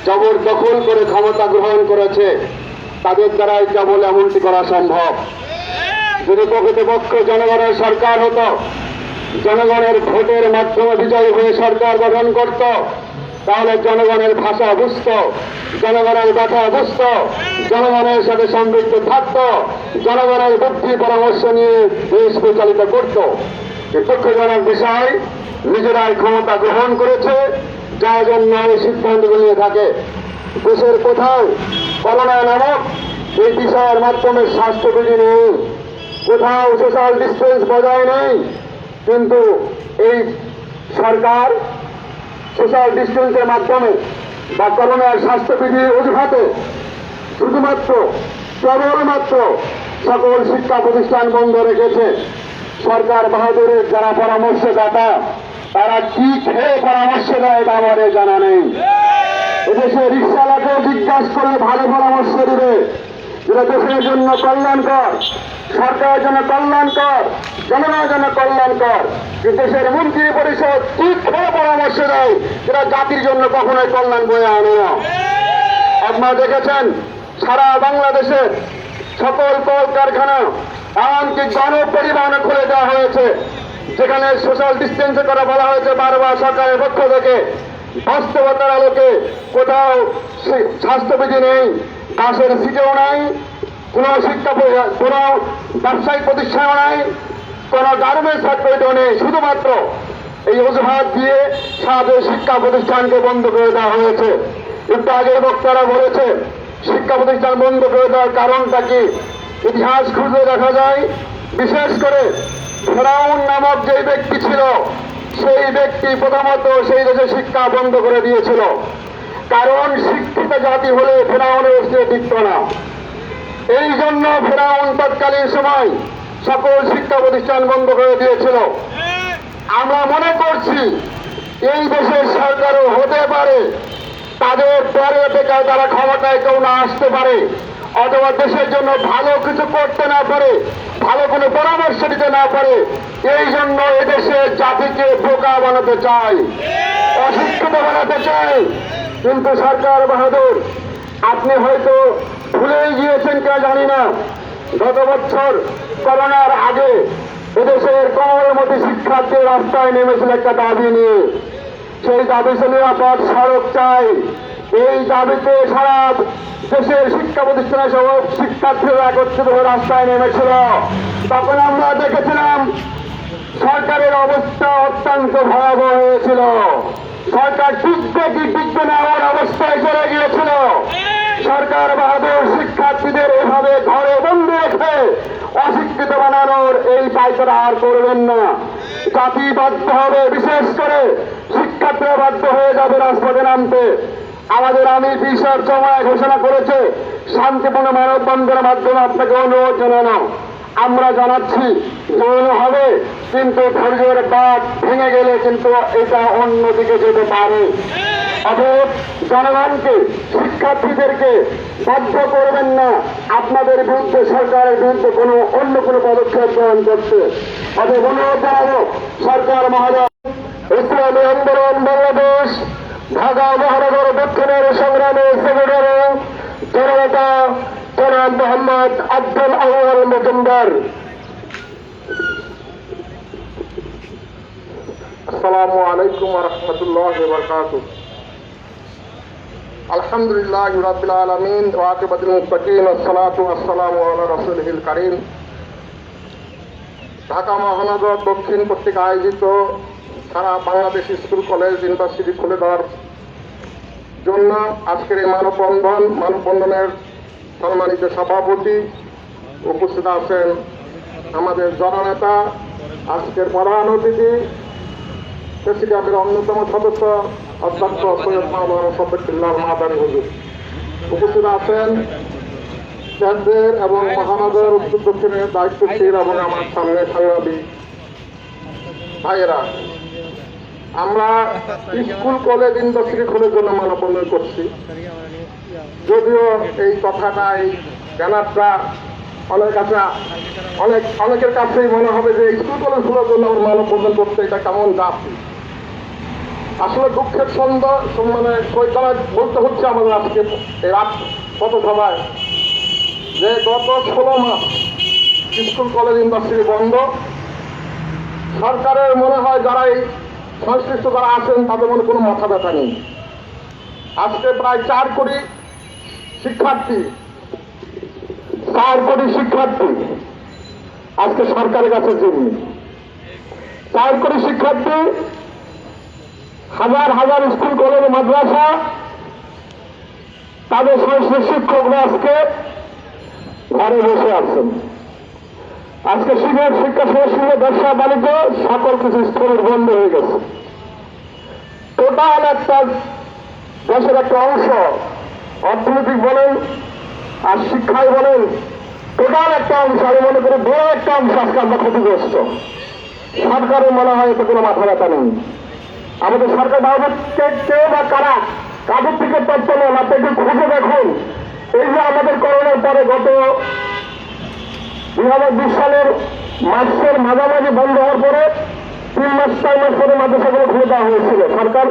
জবরদখল করে ক্ষমতা গ্রহণ করেছে, তাদের দ্বারাই কেবল এমনটি করা সম্ভব। যদি প্রকৃতপক্ষে জনগণের সরকার হতো, জনগণের ভোটের মাধ্যমে বিজয়ী হয়ে সরকার গঠন করত, তাহলে জনগণের ভাষা বুঝত, জনগণের কথা বুঝত, জনগণের সাথে সম্পৃক্ত থাকত, জনগণের বুদ্ধি পরামর্শ নিয়ে দেশ পরিচালিত করত। দুঃখজনক বিষয়, নিজেরাই ক্ষমতা গ্রহণ করেছে, যার জন্য এই সিদ্ধান্তগুলো নিয়ে থাকে। দেশের কোথাও করোনা নামক এই বিষয়ের মাধ্যমে স্বাস্থ্যবিধি নেই, কোথাও সোশ্যাল ডিস্টেন্স বজায় নেই, কিন্তু এই সরকার সোশ্যাল ডিস্টেন্সের মাধ্যমে বা করোনার স্বাস্থ্যবিধির অজুহাতে শুধুমাত্র কেবলমাত্র সকল শিক্ষা প্রতিষ্ঠান বন্ধ রেখেছে। সরকার বাহাদুরের যারা পরামর্শদাতা, তারা কি খেয়ে পরামর্শ দেয় এটা আমাদের জানা নেই। এদেশে রিক্সাওয়ালাকেও জিজ্ঞাসা করলে ভালো পরামর্শ দিবে, যেটা দেশের জন্য কল্যাণকর, সরকারের জন্য কল্যাণকর, জনগণের জন্য কল্যাণকর। দেশের মন্ত্রী পরিষদ কি খেয়ে পরামর্শ দেয়, যেটা জাতির জন্য কখনোই কল্যাণ বয়ে আনে না। আপনারা দেখেছেন সারা বাংলাদেশের সকল কলকারখানা এমনকি গণপরিবহনে খুলে দেওয়া হয়েছে, যেখানে সোশ্যাল ডিস্টেন্সের কথা বলা হয়েছে বারবার সরকারের পক্ষ থেকে। বাস্তবতার আলোকে কোথাও স্বাস্থ্যবিধি নেই, বাসের সিটেও নাই, কোনো কোনো ব্যবসায়িক প্রতিষ্ঠানও নাই, কোনো গার্মেন্টস ফ্যাক্টরিও নেই। শুধুমাত্র এই অজুহাত দিয়ে সারা শিক্ষা প্রতিষ্ঠানকে বন্ধ করে দেওয়া হয়েছে। একটু আগের বক্তারা বলেছে শিক্ষা প্রতিষ্ঠান বন্ধ করে দেওয়ার কারণটা কি। ইতিহাস খুঁজে দেখা যায়, বিশেষ করে ফেরাউন নামক যে ব্যক্তি ছিল, সেই ব্যক্তি প্রথমত সেই দেশে শিক্ষা বন্ধ করে দিয়েছিল। কারণ শিক্ষিত জাতি হলে ফেরাউনের অস্তিত্ব টিকত না। এই জন্য ফেরাউন তৎকালীন সময় সকল শিক্ষা প্রতিষ্ঠান বন্ধ করে দিয়েছিল। আমরা মনে করছি এই দেশের সরকারও হতে পারে তাদের পরে থেকে তারা ক্ষমতায় কেউ না আসতে পারে, অথবা দেশের জন্য ভালো কিছু করতে না পারে, ভালো কোনো পরামর্শ দিতে না পারে। এই জন্য এদেশের জাতিকে বোকা বানাতে চায়, অশিক্ষিত বানাতে চায়। কিন্তু সরকার বাহাদুর, আপনি হয়তো ভুলেই গিয়েছেন কেউ জানি না, গত বছর করোনার আগে এদেশের কোমলমতি শিক্ষার্থী রাস্তায় নেমেছিল একটা দাবি নিয়ে। সেই দাবি ছিল নিরাপদ সড়ক চাই। এই দাবিতে সারা দেশের শিক্ষা প্রতিষ্ঠানের সহ শিক্ষার্থীরা একত্রিত হয়ে রাস্তায় নেমেছিল। তখন আমরা দেখেছিলাম সরকারের অবস্থা অত্যন্ত ভয়াবহ হয়েছিল। সরকার টিকবে কি টিকবে না এমন অবস্থায় চলে গিয়েছিল। সরকার বাহাদুর শিক্ষার্থীদের এভাবে ঘরে বন্দি রেখে অশিক্ষিত বানানোর এই পায়চারা আর করবেন না। জাতি বাধ্য হবে, বিশেষ করে শিক্ষার্থীরা বাধ্য হয়ে যাবে রাজপথে নামতে। আমাদের আমি বিশাল সময় ঘোষণা করেছে শান্তিপূর্ণ মানববন্ধনের মাধ্যমে আপনাকে অনুরোধ জানানো। আমরা জানাচ্ছি জানানো হবে, কিন্তু ধৈর্যের বাঁধ ভেঙে গেলে কিন্তু এটা অন্যদিকে যেতে পারে। অতএব জনগণকে, শিক্ষার্থীদেরকে বাধ্য করবেন না আপনাদের বিরুদ্ধে, সরকারের বিরুদ্ধে অন্য কোনো পদক্ষেপ গ্রহণ করতে। অতএব অনুরোধ জানাবো সরকার মহোদয়, ইসলামী আন্দোলন বাংলাদেশ ঢাকা মহানগর দক্ষিণের সংগ্রামী সেক্রেটারি জননেতা জনাব মোহাম্মদ আব্দুল আউয়াল মজুমদার। আসসালামু আলাইকুম ওয়া রাহমাতুল্লাহি ওয়া বারাকাতুহু। আলহামদুলিল্লাহি রাব্বিল আলামিন ওয়া আকিবাতুল মুত্তাকিন, আসসালাতু ওয়াসসালামু আলা রাসূলিল কারীম। ঢাকা মহানগর দক্ষিণ কর্তৃক আয়োজিত সারা বাংলাদেশ স্কুল কলেজ ইউনিভার্সিটি খুলে দেওয়ার জন্য আজকের এই মানববন্ধনের সম্মানিত সভাপতি, উপস্থিত আছেন আমাদের জননেতা, আজকের প্রধান অতিথি প্রেসিডিয়ামের অন্যতম সদস্য অধ্যক্ষ সৈয়দ মাওলানা শফিকুল্লাহ মাদানী হুজুর, উপস্থিত আছেন কেন্দ্রের এবং মহানগর উত্তর দক্ষিণের দায়িত্বশীল এবং আমার সামনে সাংবাদিক ভাইয়েরা। আমরা স্কুল কলেজ ইউনিভার্সিটি খোলার জন্য মানববন্ধন করছি। যদিও এই কথাটা, এই ব্যানারটা অনেকের কাছেই মনে হবে যে স্কুল কলেজ খোলার জন্য আমরা মানববন্ধন করতে, এটা কেমন জাতি। আসলে দুঃখের মানে কৈতলায় বলতে হচ্ছে আমাদের আজকে এই রাত পথসভায় যে গত 16 মাস স্কুল কলেজ ইউনিভার্সিটি বন্ধ। সরকারের মনে হয় যারা এই সংশ্লিষ্ট যারা আছেন তাদের মনে কোনো মাথা ব্যথা নেই। আজকে প্রায় 4 কোটি শিক্ষার্থী আজকে সরকারের কাছে জিম্মি। 4 কোটি শিক্ষার্থী, হাজার হাজার স্কুল কলেজ মাদ্রাসা, তাদের সংশ্লিষ্ট শিক্ষকরা আজকে ঘরে বসে আছেন। আজকে শিক্ষা সংস্কৃতি, ব্যবসা বাণিজ্য সকল কিছু স্থলের বন্ধ হয়ে গেছে। টোটাল একটা দেশের একটা অংশ, অর্থনৈতিক বলেন আর শিক্ষায় বলেন, টোটাল একটা অংশ, আমি মনে করি বড় একটা অংশ আজকে আমরা ক্ষতিগ্রস্ত। সরকারের মনে হয় এতে কোনো মাথা ব্যথা নেই। আমাদের সরকার বাবদকে কেউ বা কারা কাদের থেকে তথ্য নেন, আপনি একটু খুঁজে দেখুন। এই যে আমাদের করোনার পরে গত 2020 সালের মার্চের মাঝামাঝি বন্ধ হওয়ার পরে 3 মাস 4 মাস পরে মাদ্রাসাগুলো খুলে দেওয়া হয়েছিল। সরকার,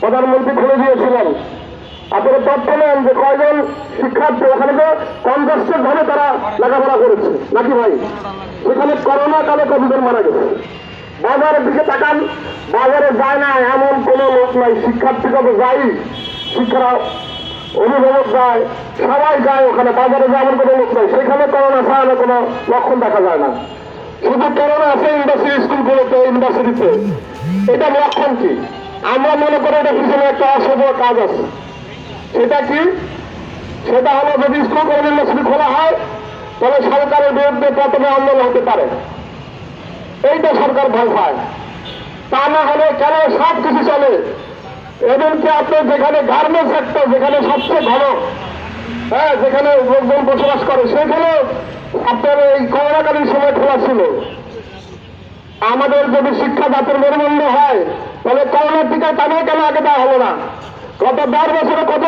প্রধানমন্ত্রী খুলে দিয়েছিলেন। আপনারা তথ্য নেন যে কয়জন শিক্ষার্থী ওখানে যে কনজাস্টেড ভাবে তারা লেখাপড়া করেছে নাকি ভাই? সেখানে করোনা কালে কতজন মারা গেছে। বাজারের দিকে তাকান, বাজারে যায় না এমন কোনো লোক নাই। শিক্ষার্থীরা তো যাই, শিক্ষারা অভিভাবক যায়, সবাই যায় ওখানে। বাজারে যায় এমন কোনো লোক নাই, সেখানে করোনা ছাড়া কোনো লক্ষণ দেখা যায় না। শুধু করোনা আছে ইউনিভার্সিটি স্কুলগুলোতে, ইউনিভার্সিটিতে। এটা লক্ষণ কি? আমরা মনে করি এটা পিছনে একটা অসফল কাজ আছে। সেটা কি? সেটা হলো যদি স্কুল কলেজ ইউনিভার্সিটি খোলা হয় তাহলে সরকারের বিরুদ্ধে প্রথমে আন্দোলন হতে পারে, এইটা সরকার ভয় পায়। তা না হলে কেন সব কিছু চলে? এমনকি আপনি যেখানে গার্মেন্টস সেক্টর, যেখানে সবচেয়ে ভালো, হ্যাঁ, যেখানে লোকজন বসবাস করে, সেখানে আপনার এই করোনাকালীন সময় খোলা ছিল। আমাদের যদি শিক্ষা জাতির মেরুদণ্ড হয় তাহলে করোনার টিকা কেন আগে দেওয়া হলো না? গত 10 বছরে কত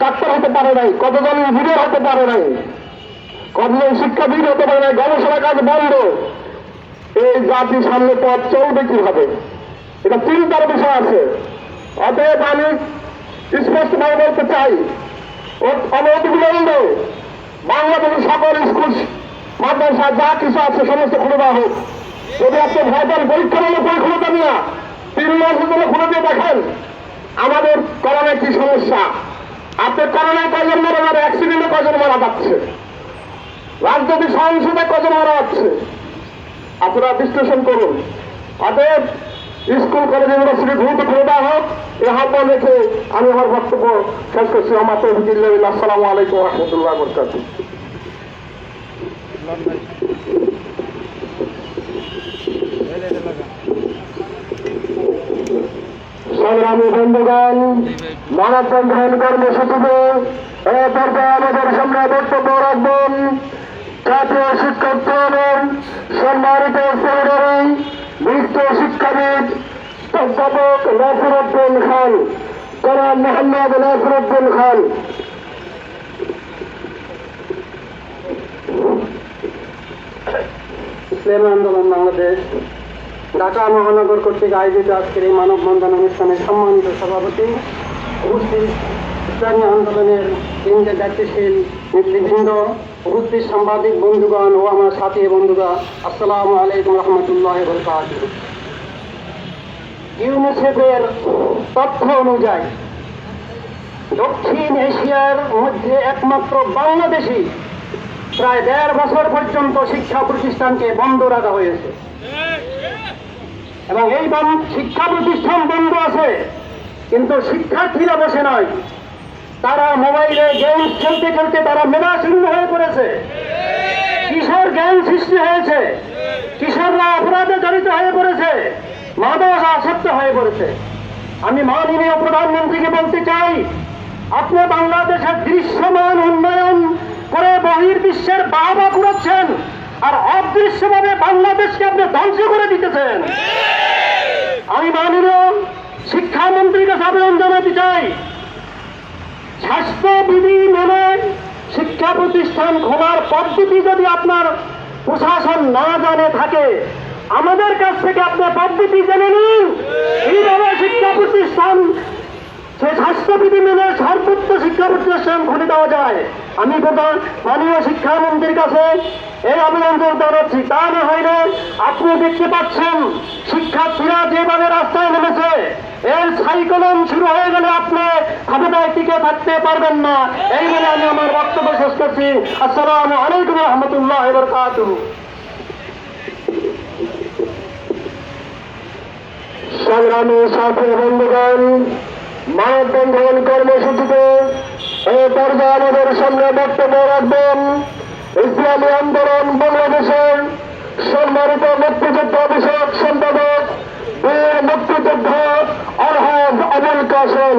ডাক্তার হতে পারে নাই, কতজন ইঞ্জিনিয়ার হতে পারে নাই, কতজন শিক্ষাবিদ হতে পারে নাই, গবেষণা কাজ বন্ধ। এই জাতির সামনে পথ চলবে কিভাবে? এটা চিন্তার বিষয় আছে। অতএব আমি স্পষ্টভাবে বলতে চাই, অনতিবিলম্বে বাংলাদেশের সকল স্কুল মাদ্রাসা যা কিছু আছে সমস্ত খুলে দেওয়া হোক। যদি আপনি ভয় পান পরীক্ষা হলে পরীক্ষা দেন না, 3 মাসের জন্য খুলে দিয়ে দেখেন আমাদের করোনায় কি সমস্যা। আপনার করোনায় কয়জন মারা যাবে, অ্যাক্সিডেন্টে কয়জন মারা যাচ্ছে, রাজনৈতিক সহিংসতায় কয়জন মারা যাচ্ছে, আপনারা বিশ্লেষণ করুন। অতএব স্কুল কলেজ ইউনিভার্সিটি দ্রুত খুলে দেওয়া হোক, এই আহ্বান রেখে আমি আমার বক্তব্য শেষ করছি। আমার তৌফিকুল্লাহ। আসসালামু আলাইকুম ওয়া রাহমাতুল্লাহি ওয়া বারাকাতুহু। সংগ্রামী বন্ধুগণ, মানববন্ধন কর্মসূচিতে এ পর্যায়ে আমাদের সামনে বক্তব্য রাখবেন জাতীয় শিক্ষক ফোরামের সম্মানিত সেক্রেটারি, বিশিষ্ট শিক্ষাবিদ অধ্যাপক নাসিরউদ্দিন খান, জনাব মোহাম্মদ নাসিরউদ্দিন খান। ইসলামী আন্দোলন বাংলাদেশ ঢাকা মহানগর কর্তৃক আয়োজিত আজকের এই মানববন্ধন অনুষ্ঠানের সম্মানিত সভাপতি, উপস্থিত ইসলামী আন্দোলনের কেন্দ্রের দায়িত্বশীল নেতৃবৃন্দ, উপস্থিত সাংবাদিক বন্ধুগণ ও আমার সাথী বন্ধুগণ, আসসালামু আলাইকুম রহমতুল্লাহি ওয়া বারাকাতুহু। ইউনিসেফের তথ্য অনুযায়ী দক্ষিণ এশিয়ার মধ্যে একমাত্র বাংলাদেশি প্রায় 1.5 বছর পর্যন্ত শিক্ষা প্রতিষ্ঠানকে বন্ধ রাখা হয়েছে। এবং এই শিক্ষা প্রতিষ্ঠান বন্ধ আছে, কিন্তু শিক্ষার্থীরা বসে নয়, তারা মোবাইলে গেমস খেলতে খেলতে তারা মেধাশূন্য হয়ে পড়েছে। কিশোর জ্ঞান সৃষ্টি হয়েছে, কিশোররা অপরাধে জড়িত হয়ে পড়েছে, মাদক আসক্ত হয়ে পড়েছে। আমি মাননীয় প্রধানমন্ত্রীকে বলতে চাই, আপনি বাংলাদেশের দৃশ্যমান উন্নয়ন করে বহির্বিশ্বের বাহবা কুড়াচ্ছেন, আর অদৃশ্যভাবে বাংলাদেশকে আপনি ধ্বংস করে দিতেছেন। আমি মাননীয় শিক্ষামন্ত্রীকে আবেদন জানাতে চাই, স্বাস্থ্যবিধি মেনে শিক্ষা প্রতিষ্ঠান খোলার পদ্ধতি যদি আপনার প্রশাসন না জানে থাকে, আমাদের কাছ থেকে আপনি পদ্ধতি জেনে নিন কিভাবে শিক্ষা প্রতিষ্ঠান সে স্বাস্থ্যবিধি মেনে সর্বোচ্চ শিক্ষা প্রতিষ্ঠান খুলে দেওয়া যায়। আমি মাননীয় শিক্ষামন্ত্রীর কাছে এই আবেদন জানাচ্ছি, তা না হইলে আপনি দেখতে পাচ্ছেন শিক্ষার্থীরা যেভাবে রাস্তায় নেমেছে, এর সাইক্লোন শুরু হয়ে গেলে আপনি ক্ষমতায় টিকে থাকতে পারবেন না। এই বলে আমি আমার বক্তব্য শেষ করছি। আসসালামু আলাইকুম রহমতুল্লাহ বারাকাতুহু। সংগ্রামী সাথী বন্ধুগণ, মানববন্ধন কর্মসূচিতে এই পর্যায়ে আমাদের সামনে বক্তব্য রাখবেন ইসলামী আন্দোলন বাংলাদেশের সম্মানিত মুক্তিযুদ্ধ বিষয়ক সম্পাদক বীর মুক্তিযোদ্ধা আলহাজ আবুল কাসেম।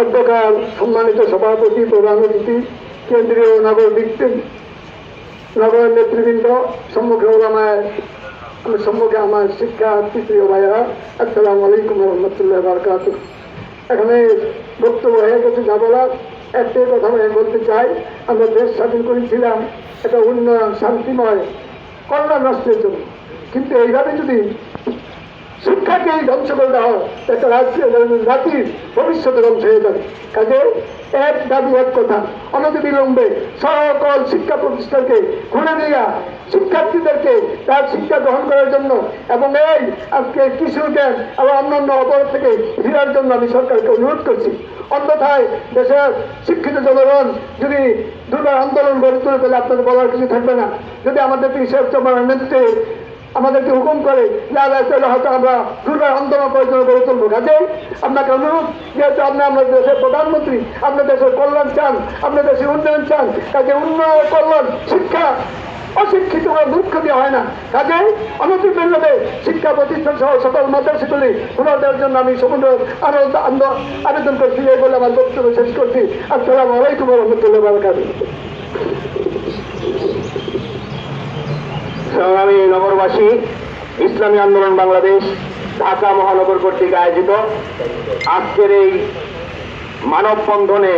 অধ্যকার সম্মানিত সভাপতি, প্রধান অতিথি, কেন্দ্রীয় নগর নেতৃবৃন্দ, সম্মুখে ওলামায় সম্মুখে আমার শিক্ষার্থী প্রিয় ভাইয়েরা, আসসালামু আলাইকুম রহমতুল্লাহ বারাকাতুহু। এখানে বক্তব্য হয়ে গেছে যা বলার, একটাই কথা আমি বলতে চাই, আমরা দেশ স্বাধীন করেছিলাম এটা উন্নয়ন, শান্তিময়, কল্যাণ রাষ্ট্রের জন্য। কিন্তু এইভাবে যদি শিক্ষাকেই ধ্বংস করে দেওয়া হয়, একটা জাতির ভবিষ্যতে ধ্বংস হয়ে যাবে। কাজে এক দাবি এক কথা, অনতিবিলম্বে সকল শিক্ষা প্রতিষ্ঠানকে খুলে দেওয়া, শিক্ষার্থীদেরকে তার শিক্ষা গ্রহণ করার জন্য এবং এই আজকে কিশোর ক্যাম্প এবং অন্যান্য অপরাধ থেকে ফেরার জন্য আমি সরকারকে অনুরোধ করছি। অন্যথায় দেশের শিক্ষিত জনগণ যদি দুর্বার আন্দোলন গড়ে তুলে তাহলে আপনাদের বলার কিছু থাকবে না। যদি আমাদের ঈশ্বর চমার নেতৃত্বে আমাদেরকে হুকুম করে তাহলে হয়তো আমরা দুর্বার আন্দোলন করার জন্য গড়ে তুলবো। কাজে আপনাকে অনুরোধ, যেহেতু আপনি আমাদের দেশের প্রধানমন্ত্রী, আপনার দেশের কল্যাণ চান, আপনার দেশের উন্নয়ন চান, কাজে উন্নয়ন, কল্যাণ, শিক্ষা অশিক্ষিত মূর্খ দেওয়া হয় না। কাজে অনতিবিলম্বে শিক্ষা প্রতিষ্ঠান সহ সকল মাদ্রাসাগুলি পুনর দেওয়ার জন্য আমি সমুদ্র আবেদন করছি। এই বলে আমার বক্তব্য শেষ করছি। আসসালামু আলাইকুম রহমতুল্লাহ বারাকাতুহু। সংগ্রামী নগরবাসী, ইসলামী আন্দোলন বাংলাদেশ ঢাকা মহানগর কর্তৃক আয়োজিত আজকের এই মানববন্ধনে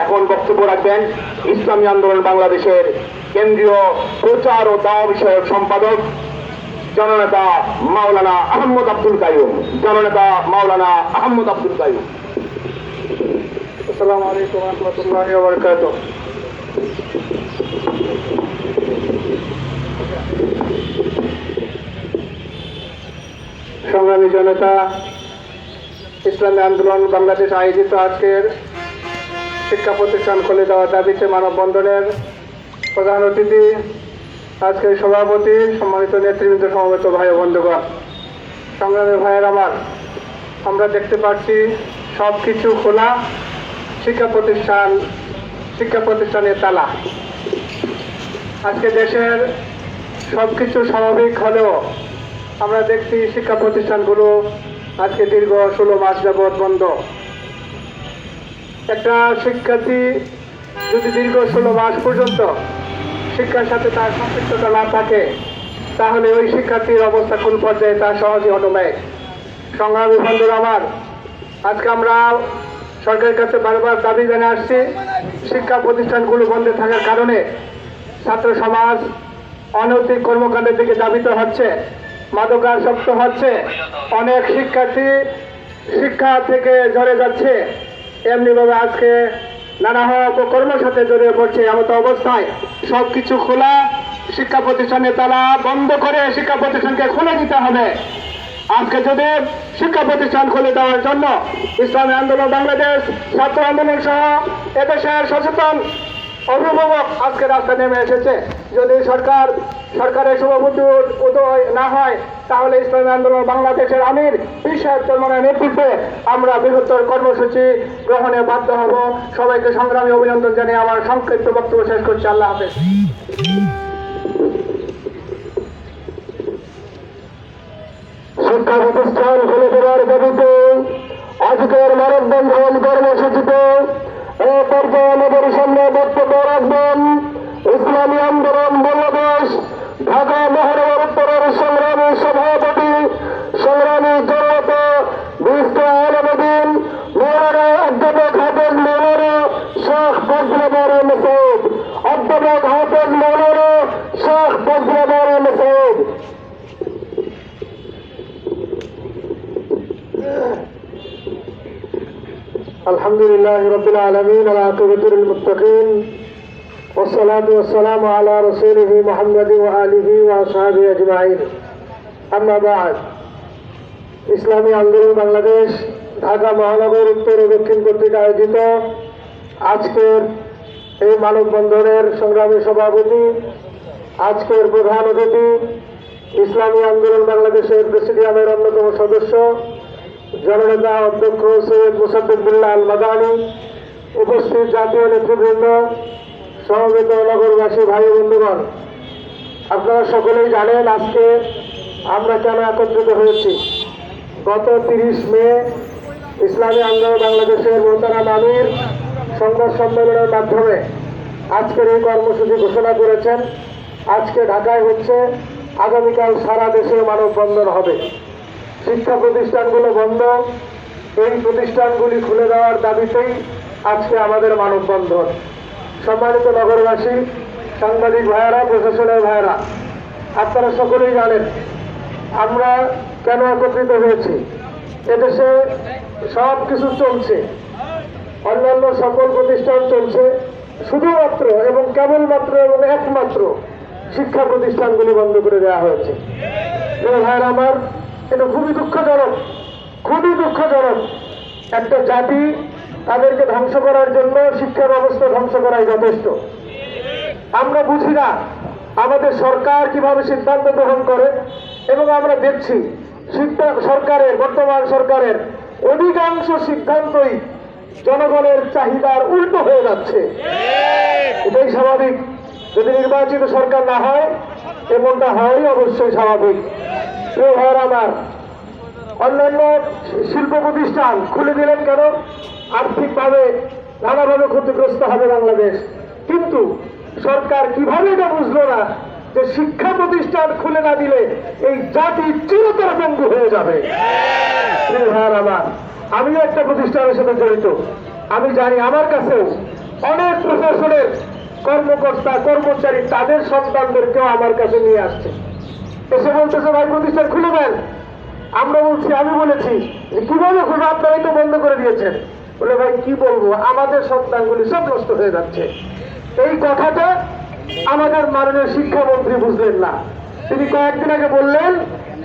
এখন বক্তব্য রাখবেন ইসলামী আন্দোলন বাংলাদেশের কেন্দ্রীয় প্রচার ও দাওয়া বিষয়ক সম্পাদক জননেতা মাওলানা আহমদ আব্দুল কাইয়ুম। জননেতা মাওলানা আহমদ আব্দুল কাইয়ুম। আসসালামু আলাইকুম রহমতুল্লাহি ওয়া বারাকাতুহু। সংগ্রামী জনতা, ইসলামী আন্দোলন বাংলাদেশ আয়োজিত আজকের শিক্ষা প্রতিষ্ঠান খুলে দেওয়ার দাবিতে মানববন্ধনের প্রধান অতিথি, আজকের সভাপতি, সম্মানিত নেতৃবৃন্দ, সমবেত ভাই ও বন্ধুগণ, সংগ্রামী ভাইয়ের আমার, আমরা দেখতে পাচ্ছি সব কিছু খোলা, শিক্ষা প্রতিষ্ঠানের তালা। আজকে দেশের সব কিছু স্বাভাবিক হলেও আমরা দেখছি শিক্ষা প্রতিষ্ঠানগুলো আজকে দীর্ঘ 16 মাস যাবৎ বন্ধ। একটা শিক্ষার্থী যদি দীর্ঘ 16 মাস পর্যন্ত শিক্ষার সাথে তার সম্পৃক্ততা না থাকে, তাহলে ওই শিক্ষার্থীর অবস্থা কোন পর্যায়ে তা সহজে অনুমেয়। সংগ্রামী বন্ধুরা আমার, আজকে আমরা সরকারের কাছে বারবার দাবি জানিয়ে আসছি, শিক্ষা প্রতিষ্ঠানগুলো বন্ধ থাকার কারণে ছাত্র সমাজ অনৈতিক কর্মকাণ্ডের দিকে ধাবিত হচ্ছে, মাদকাসক্ত হচ্ছে, অনেক শিক্ষার্থী শিক্ষা থেকে ঝরে যাচ্ছে, এমনিভাবে আজকে নানা কর্মের সাথে জড়িয়ে পড়ছে। এমত অবস্থায় সবকিছু খোলা, শিক্ষা প্রতিষ্ঠানে তালা বন্ধ করে শিক্ষা প্রতিষ্ঠানকে খুলে দিতে হবে। আজকে যদি শিক্ষা প্রতিষ্ঠান খুলে দেওয়ার জন্য ইসলামী আন্দোলন বাংলাদেশ, ছাত্র আন্দোলন সহ এদেশের সচেতন অভিভাবক আজকে রাস্তা নেমে এসেছে। যদি সরকারের শুভবুদ্ধি উদয় না হয়, তাহলে ইসলামী আন্দোলন বাংলাদেশের আমির পীর সাহেব চরমনের নেতৃত্বে আমরা বৃহত্তর কর্মসূচি গ্রহণে বাধ্য হব। সবাইকে সংগ্রামী অভিনন্দন জানিয়ে আমার সংক্ষিপ্ত বক্তব্য শেষ করছি। আল্লাহ হাফেজ। শিক্ষা প্রতিষ্ঠান খুলে দেওয়ার দাবিতে আজকের মানববন্ধন কর্মসূচিতে এ পর্যায়ে আমাদের সামনে বক্তব্য রাখবেন ইসলামী আন্দোলন বাংলাদেশ ঢাকা মহানগর উত্তরের সংগ্রামী সভাপতি, সংগ্রামী জনতা, বিশিষ্ট আলেম দ্বীন, মৌলানা ফজলুর রহমান সাহেব। আলহামদুলিল্লাহ রাব্বিল আলামিন ওয়া আকিবাতুল মুত্তাকিন ওয়াসসালাতু ওয়াসসালামু আলা রাসূলিহি মুহাম্মাদি ওয়া আলিহি ওয়া আসহাবিহি আজমাইন। আম্মা বা'দ। ইসলামী আন্দোলন বাংলাদেশ ঢাকা মহানগর উত্তর ও দক্ষিণ কর্তৃক আয়োজিত আজকের এই মানববন্ধনের সংগ্রামী সভাপতি, আজকের প্রধান অতিথি, ইসলামী আন্দোলন বাংলাদেশের প্রেসিডিয়ামের অন্যতম সদস্য জননেতা অধ্যক্ষ সৈয়দ মুসাদ্দিকুল্লাহ আল মাদানী, উপস্থিত জাতীয় নেতৃবৃন্দ, সমবেত নগরবাসী ভাই বন্ধুগণ, আপনারা সকলেই জানেন আজকে আমরা কেন একত্রিত হয়েছি। গত 30 মে ইসলামী আন্দোলন বাংলাদেশের মোহতারাম আমির সংবাদ সম্মেলনের মাধ্যমে আজকের এই কর্মসূচি ঘোষণা করেছেন। আজকে ঢাকায় হচ্ছে, আগামীকাল সারা দেশে মানববন্ধন হবে। শিক্ষা প্রতিষ্ঠানগুলো বন্ধ, এই প্রতিষ্ঠানগুলি খুলে দেওয়ার দাবিতেই আজকে আমাদের মানববন্ধন। সম্মানিত নগরবাসী, সাংবাদিক ভাইয়েরা, প্রশাসনের ভাইয়েরা, আপনারা সকলেই জানেন আমরা কেন একত্রিত হয়েছি। এদেশে সব কিছু চলছে, অন্যান্য সকল প্রতিষ্ঠান চলছে, শুধুমাত্র এবং কেবলমাত্র এবং একমাত্র শিক্ষা প্রতিষ্ঠানগুলি বন্ধ করে দেওয়া হয়েছে। ভাইয়েরা আমার, এটা খুবই দুঃখজনক, খুবই দুঃখজনক। একটা জাতি তাদেরকে ধ্বংস করার জন্য শিক্ষা ব্যবস্থা ধ্বংস করাই যথেষ্ট। আমরা বুঝি না আমাদের সরকার কিভাবে সিদ্ধান্ত গ্রহণ করে, এবং আমরা দেখছি সরকারের, বর্তমান সরকারের অধিকাংশ সিদ্ধান্তই জনগণের চাহিদার উল্টো হয়ে যাচ্ছে। এটাই স্বাভাবিক। যদি নির্বাচিত সরকার না হয়, এমনটা হওয়াই অবশ্যই স্বাভাবিক। প্রিয় ভাইয়েরা আমার, অন্যান্য শিল্প প্রতিষ্ঠান খুলে দিলেন কেন? আর্থিকভাবে নানাভাবে ক্ষতিগ্রস্ত হবে বাংলাদেশ। কিন্তু সরকার কিভাবে এটা বুঝলো না যে শিক্ষা প্রতিষ্ঠান খুলে না দিলে এই জাতি চিরতরে পঙ্গু হয়ে যাবে। আমার, আমিও একটা প্রতিষ্ঠানের সাথে জড়িত। আমি জানি আমার কাছেও অনেক প্রশাসনের কর্মকর্তা কর্মচারী তাদের সন্তানদেরকেও আমার কাছে নিয়ে আসছে, এসে বলতেছে ভাই প্রতিষ্ঠান খুলে দেন। আমরা বলছি, আমি বলেছি যে কিভাবে খুলে, আপনারাই তো বন্ধ করে দিয়েছেন। বলে ভাই কি বলবো, আমাদের সন্তানগুলি সব নষ্ট হয়ে যাচ্ছে। এই কথাটা আমাদের মাননীয় শিক্ষামন্ত্রী বুঝলেন না। তিনি কয়েকদিন আগে বললেন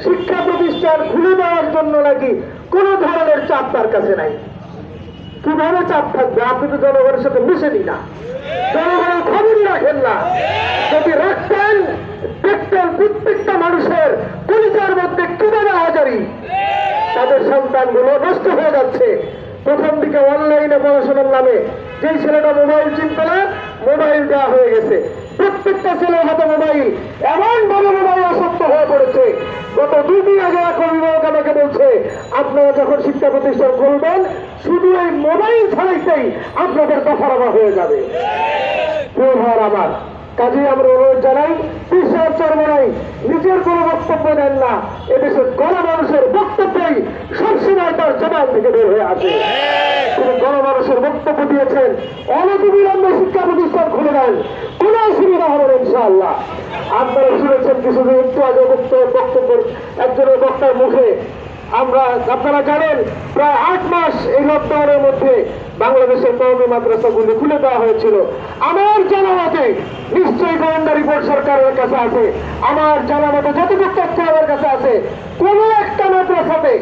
শিক্ষা প্রতিষ্ঠান খুলে দেওয়ার জন্য নাকি কোন ধরনের চাপ তার কাছে নাই। কিভাবে চাপ থাকবে? আপনি তো জনগণের সাথে মিশেনি না, জনগণের খবরই রাখেন না। যদি রাখতেন, দেখতেন প্রত্যেকটা মানুষের পরিচয়ের মধ্যে কিভাবে হাজারি তাদের সন্তানগুলো নষ্ট হয়ে যাচ্ছে। প্রথম দিকে অনলাইনে পড়াশোনার নামে যেই ছেলেটা মোবাইল চিনত না, মোবাইল দেওয়া হয়ে গেছে। প্রত্যেকটা ছেলের হাতে মোবাইল, এমন ভাবে মোবাইল আসক্ত হয়ে পড়েছে। গত 2 দিন আগে এক অভিভাবক আমাকে বলছে, আপনারা যখন শিক্ষা প্রতিষ্ঠান খুলবেন শুধু এই মোবাইল ছাড়াইতেই আপনাদের দফারফা হয়ে যাবে। প্রিয় ভাইয়ের আমার, কাজেই আমরা অনুরোধ জানাই, পিসার চরমনাই নিজের কোনো বক্তব্য দেন না। এদেশের গণমানুষের বক্তব্যই সবসময় তার জবান থেকে বের হয়ে আসে। তিনি গণমানুষের বক্তব্য দিয়েছেন, অনতিবিলম্বে শিক্ষা প্রতিষ্ঠান খুলে দেন, কোন অসুবিধা হবে না ইনশাআল্লাহ। আপনারা শুনেছেন কিছুদিন একটু আগে বক্তব্য একজনের বক্তার মুখে, আপনারা জানেন প্রায় 8 মাস এই লকডাউনের মধ্যে বাংলাদেশের কওমি মাদ্রাসাগুলি খুলে দেওয়া হয়েছিল। আমার জানা মতে, নিশ্চয়ই গোয়েন্দা রিপোর্ট সরকারের কাছে আছে, আমার জানা মতে যতটুকু তথ্য আমার কাছে আছে, কোন একটা মাদ্রাসাতে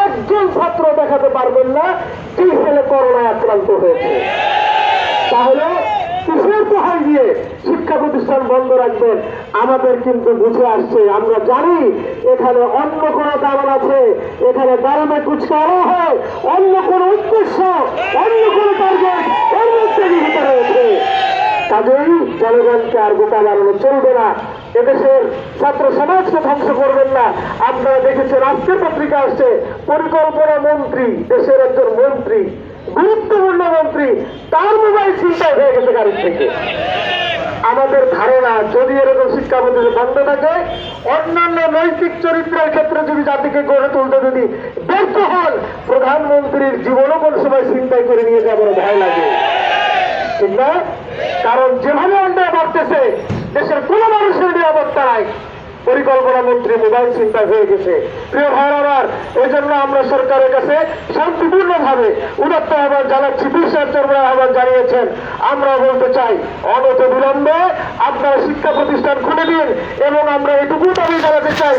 একজন ছাত্র দেখাতে পারবেন না কি ছেলে করোনায় আক্রান্ত হয়েছে। তাহলে কিসের পোহাই দিয়ে শিক্ষা প্রতিষ্ঠান বন্ধ রাখবেন? আমাদের কিন্তু বুঝে আসছে, আমরা জানি এখানে অন্য কোন কারণ আছে, এখানে দাঁড়ানো কুচকানো হয়, অন্য কোন উদ্দেশ্য, অন্য কোন টার্গেট এর মধ্যে নিহিত রয়েছে। কাজেই জনগণকে আর গোটা বাড়ানো চলবে না। এদেশের ছাত্র সমাজকে ধ্বংস করবেন না। আপনারা দেখেছেন আজকের পত্রিকা আসছে, পরিকল্পনা মন্ত্রী, দেশের একজন মন্ত্রী, গুরুত্বপূর্ণ মন্ত্রী, তার মোবাইল ছিনতাই হয়ে গেছে গাড়ির থেকে। আমাদের ধারণা, যদি এরকম শিক্ষা প্রতিষ্ঠান বন্ধ থাকে, অন্যান্য নৈতিক চরিত্রের ক্ষেত্রে যদি জাতিকে গড়ে তুলতে যদি ব্যর্থ হন, প্রধানমন্ত্রীর জীবনও কোন সময় ছিনতাই করে নিয়ে যাওয়ার ভয় লাগে, ঠিক না? কারণ যেভাবে অন্যায় বাড়তেছে, দেশের কোনো মানুষের নিরাপত্তা নাই। পরিকল্পনা মন্ত্রী মোবাইল চিন্তা হয়ে গেছে। প্রিয় ভাইরা আমার, এই জন্য আমরা সরকারের কাছে শান্তিপূর্ণভাবে উদাত্ত আহ্বান জানাচ্ছি, বিশ্বাস আহ্বান জানিয়েছেন। আমরা বলতে চাই অনত বিলম্বে আপনারা শিক্ষা প্রতিষ্ঠান খুলে দিন, এবং আমরা এটুকু দাবি জানাতে চাই,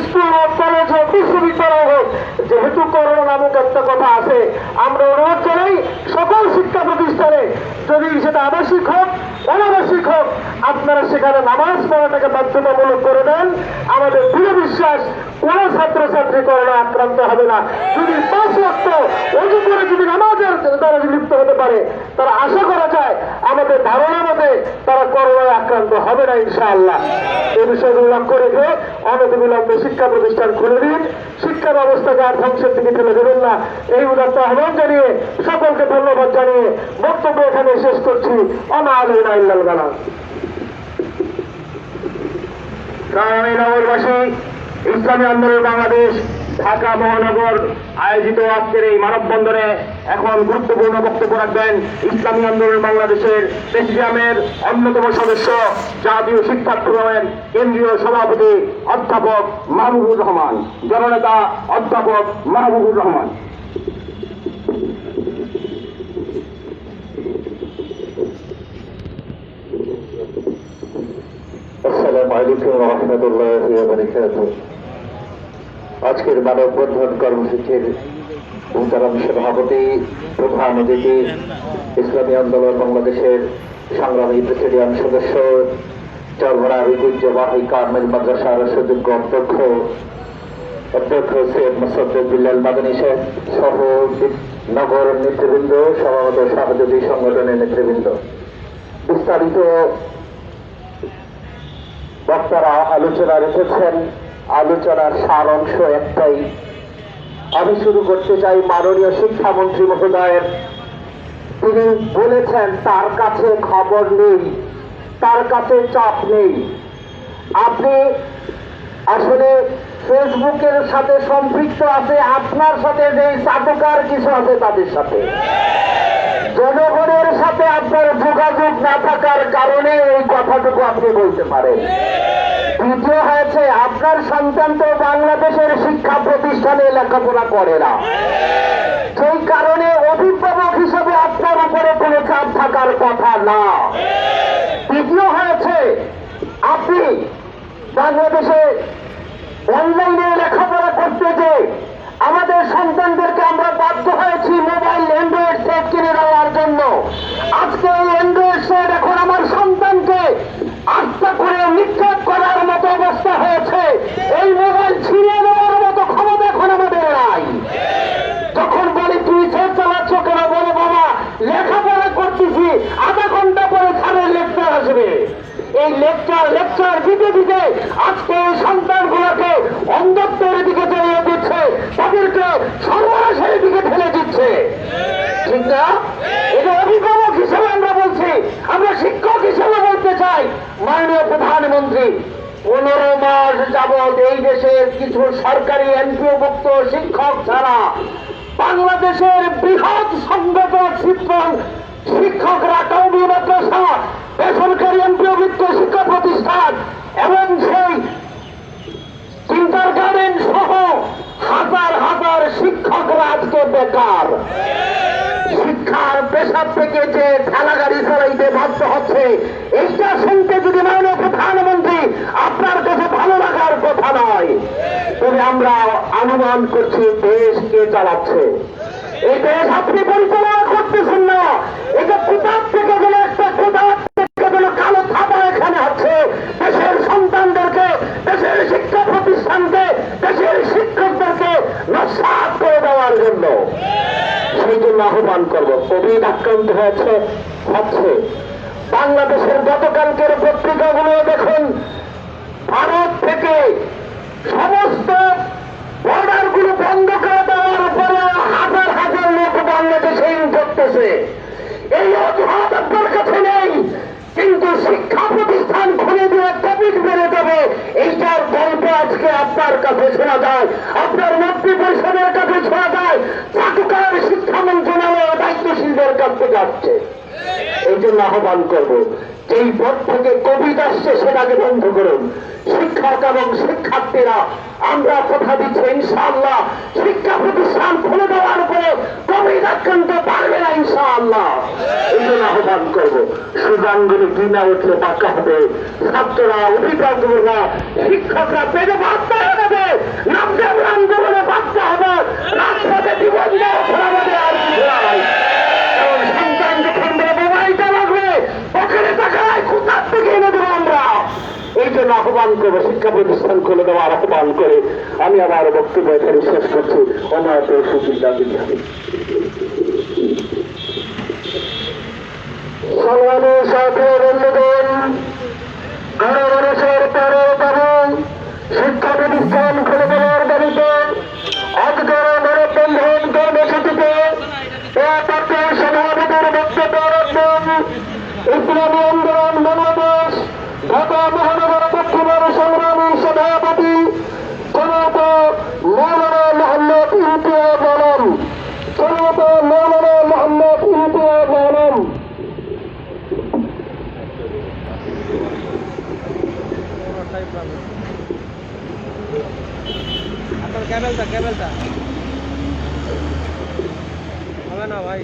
স্কুল হোক, কলেজ হোক, বিশ্ববিদ্যালয় হোক, যেহেতু করোনা নামক একটা কথা আছে, আমরা অনুরোধ করি সকল শিক্ষা প্রতিষ্ঠানে, যদি সেটা আবাসিক হোক অনাবাসিক হোক, আপনারা সেখানে নামাজ পড়াটাকে বাধ্যতামূলক করে দেন। আমাদের দৃঢ় বিশ্বাস কোন ছাত্রছাত্রী করোনা আক্রান্ত হবে না। যদি 5 ওয়াক্ত অজু করে যদি নামাজের দ্বারা লিপ্ত হতে পারে, তারা আশা করা যায় আমাদের ধারণা মতে তারা করোনায় আক্রান্ত হবে না ইনশাআল্লাহ। এই বিষয়গুলো লক্ষ্য রেখে অনতিবিলম্বে শিক্ষা প্রতিষ্ঠান খুলে দিন, শিক্ষা ব্যবস্থাকে আর ধ্বংসের দিকে ঠেলে দেবেন না, এই উদাত্ত আহ্বান জানিয়ে সকলকে ধন্যবাদ জানিয়ে বক্তব্য এখানে শেষ করছি। অনাআলাইনা ইল্লাল বালাগ। আমি নগরবাসী, ইসলামী আন্দোলন বাংলাদেশ ঢাকা মহানগর আয়োজিত আজকের এই মানববন্ধনে এখন গুরুত্বপূর্ণ বক্তব্য রাখবেন ইসলামী আন্দোলন বাংলাদেশের প্রেসিডিয়ামের অন্যতম সদস্য, জাতীয় শিক্ষার্থী দলের কেন্দ্রীয় সভাপতি অধ্যাপক মাহবুবুর রহমান, জননেতা অধ্যাপক মাহবুবুর রহমান। আসসালামু আলাইকুম ওয়া রাহমাতুল্লাহি ওয়া বারাকাতুহু। আজকের মানববন্ধন কর্মসূচির মোহতারাম সভাপতি, প্রধান অতিথি, ইসলামী আন্দোলন বাংলাদেশের সংগ্রামী প্রেসিডিয়াম সদস্য, চরমরা ঐতিহ্যবাহী কারমেল মাদ্রাসার সুযোগ্য অধ্যক্ষ সৈয়দ মোসাদ্দেক বিল্লাল মাদানী সাহেব সহ নগর নেতৃবৃন্দ, সভাপতি সহযোগী সংগঠনের নেতৃবৃন্দ, বিস্তারিত বক্তারা আলোচনা রেখেছেন। আলোচনার সার অংশ একটাই। আমি শুরু করতে চাই মাননীয় শিক্ষামন্ত্রী মহোদয়ের। তিনি বলেছেন তার কাছে খবর নেই, তার কাছে চাপ নেই। আপনি আসলে ফেসবুকের সাথে সম্পৃক্ত আছে, আপনার সাথে যে চাটুকার কিছু আছে তাদের সাথে, জনগণের সাথে আপনার যোগাযোগ না থাকার কারণে এই কথাটুকু আপনি বলতে পারেন। দ্বিতীয় হয়েছে, আপনার সন্তান তো বাংলাদেশের শিক্ষা প্রতিষ্ঠানে লেখাপড়া করে না, সেই কারণে অভিভাবক হিসেবে আপনার উপরে কোনো চাপ থাকার কথা না। তৃতীয় হয়েছে, আপনি বাংলাদেশে অনলাইনে লেখাপড়া করতে যে আমাদের সন্তানদেরকে আমরা বাধ্য হয়েছি মোবাইল অ্যান্ড্রয়েড সেট কিনে দেওয়ার জন্য। আজকে এই অ্যান্ড্রয়েড সেট এখন আমার সন্তানকে আস্থা করে নিক্ষেপ করার মতো অবস্থা হয়েছে। এই মোবাইল ছিনিয়ে নেওয়ার মতো ক্ষমতা এখন আমাদের নাই। যখন বলি তুই সেট চালাচ্ছ কেন, বলে বাবা লেখাপড়া করতেছি, আধা ঘন্টা পরে স্যারের লেকচার আসবে। এই লেকচার দিতে দিতে আজকে এই সন্তানগুলোকে অন্ধত্বের দিকে চালিয়ে দিচ্ছে, তাদেরকে সর্বনাশের দিকে ঠেলে দিচ্ছে, ঠিক না? এটা অভিভাবক হিসেবে আমরা বলছি, আমরা শিক্ষক হিসেবে বলতে চাই, মাননীয় প্রধানমন্ত্রী 15 মাস যাবৎ এই দেশের কিছু সরকারি এনপিওভুক্ত শিক্ষক ছাড়া বাংলাদেশের বৃহৎ সংগঠন শিক্ষকরা কওমি মাদ্রাসা, বেসরকারি এনপিওভুক্ত শিক্ষা প্রতিষ্ঠান এবং সেই কিন্ডারগার্টেন সহ হাজার হাজার শিক্ষকরা আজকে বেকার। শিক্ষার পেশার থেকে যে ঠেলাগাড়ি চালাইতে বাধ্য হচ্ছে, এইটা শুনতে যদি মাননীয় প্রধানমন্ত্রী আপনার কাছে ভালো লাগার কথা নয়, তবে আমরা অনুমান করছি দেশকে চালাচ্ছে। এই দেশ আপনি পরিচালনা করতেছেন না, এটা কোথার থেকে গেল একটা কোথার থেকে গেল কালো থাবা এখানে হচ্ছে দেশের সন্তানদেরকে, দেশের শিক্ষা প্রতিষ্ঠানকে, দেশের শিক্ষকদেরকে নস্যাৎ করে দেওয়ার জন্য। সেই জন্য আহ্বান করবো, কোভিড আক্রান্ত হচ্ছে বাংলাদেশের গতকালকের পত্রিকাগুলো দেখুন, ভারত থেকে সমস্ত বর্ডারগুলো বন্ধ করে দেওয়ার পরে হাজার হাজার লোক বাংলাদেশে করতেছে। এই অজুহাত আপনার কাছে নেই, কিন্তু শিক্ষা প্রতিষ্ঠান খুলে দিয়ে কোভিড বেড়ে যাবে, এইটার গল্প আজকে আপনার কাছে শোনা যায়, আপনার মন্ত্রী পরিষদের কাছে শোনা যায়, চাটুকার শিক্ষা মন্ত্রণালয় দায়িত্বশীলদের কাছে যাচ্ছে। এই জন্য আহ্বান করব, যেই পথ থেকে কোভিড আসছে সেটাকে বন্ধ করুন। শিক্ষক এবং শিক্ষার্থীরা আমরা কথা দিচ্ছি ইনশাআল্লাহ শিক্ষা প্রতিষ্ঠান খুলে দেওয়ার পরে কোভিড আক্রান্ত পারবে না ইনশাআল্লাহ। এই জন্য আহ্বান করব, সুদানগুলি কিনা উঠলে পাকা হবে, ছাত্ররা অভিভাবকরা শিক্ষকরা পেটে বাধ্য হয়ে যাবে, নামদেব আন্দোলনে বাধ্য হবে, রাজপথে জীবন দেওয়া ছাড়া আমাদের আর কিছু নাই। কারণ সন্তান যখন মোবাইল চালাবে ওখানে টাকায় কোথার থেকে এনে দেবো আমরা। এই জন্য আহ্বান করবো শিক্ষা প্রতিষ্ঠান খুলে দেওয়ার আহ্বান করে আমি আবার বক্তব্য এখানে শেষ করছি। অনায়ত সুবিধা সংগ্রামী সাথে বন্ধুগণ, ঘরে মানুষের পরে পাবে শিক্ষা প্রতিষ্ঠান খুলে দেওয়ার দাবিতে আজকের মানববন্ধন কর্মসূচিতে সভাপতির বক্তব্য রাখবেন ইসলামী আন্দোলন বাংলাদেশ ঢাকা মহানগর দক্ষিণের সংগ্রামী সভাপতি জনাব মৌলানা মোহাম্মদ ইমতিয়াজ আলম। জনাব মৌলানা মোহাম্মদ ইমতিয়াজ আলম। আপনার ক্যাবেলটা হবে না ভাই,